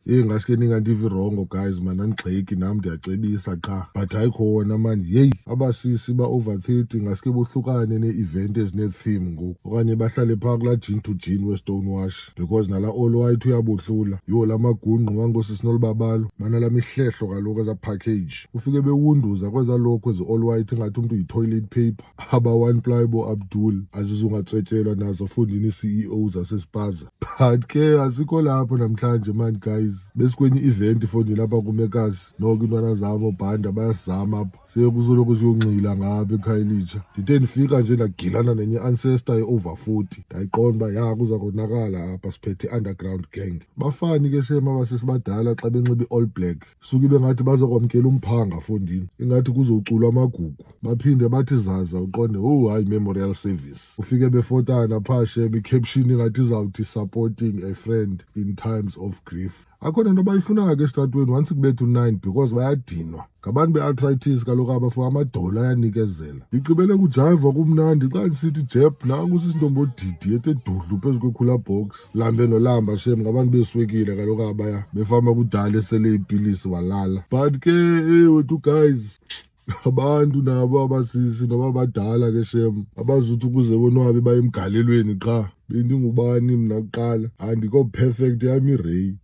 ngaske ningandivi wrong guys man, andixheki nam ndiyacebisa qha but ayikhona man. Yeyi abasisi ba-over 30 ngaske bohlukane nee-event ezine-theme ngoku, okanye bahlale phaa kulaa gin to gin we-Stonewash because nala all white uyabohlula. Yho Lamagungqu wangosisinolibabalo banala mihlehlo kaloku eza package, ufike bewunduza kweza lokho ezi all white ngathi umntu yi-toilet paper. Aba-one ply bo-Abdul azizungatswetshelwa nazo fundini ii-CEO zasespaza. But ke asikho lapho namhlanje man guys, besikwenye event fondini apha kumekazi noko intwana zam obhanda bayasizama apha, sekuzoloku siyoncila ngapha ekhayelitsha. Ndithe ndifika nje ndagilana nenye ancestor ye-over 40 ndayiqonda uba ya kuza konakala apha, siphethe underground gang. Bafani ke shem abasesibadala xa benxibe all black, suke ibe ngathi bazokwamkela umphanga fondini, ingathi kuzoculwa amagugu, baphinde bathi zaza uqonde oh hayi memorial service. Ufike befotana phaa shem, i-caption ingathi izawuthi supporting a friend in times of grief. Akhona nto bayifunayo ke esitratweni once kubetha u-9 because bayadinwa ngabantu be-arthritis kaloku abafo amadolo ayanikezela. Ndigqibele kujayiva kumnandi xa ndisithi jeb nanku sisintombodidi ethe dudlu phezu kwekhula box, lambe nolamba shem ngabantu beswekile kaloku abaya befama kudala esele ipilisi walala. But ke wethu guys, abantu nabo abasisi noba badala ke shem abazuthi ukuze bonwabe baye emgalelweni qha. Bendingubani mna kuqala, andikho perfect yami iRay.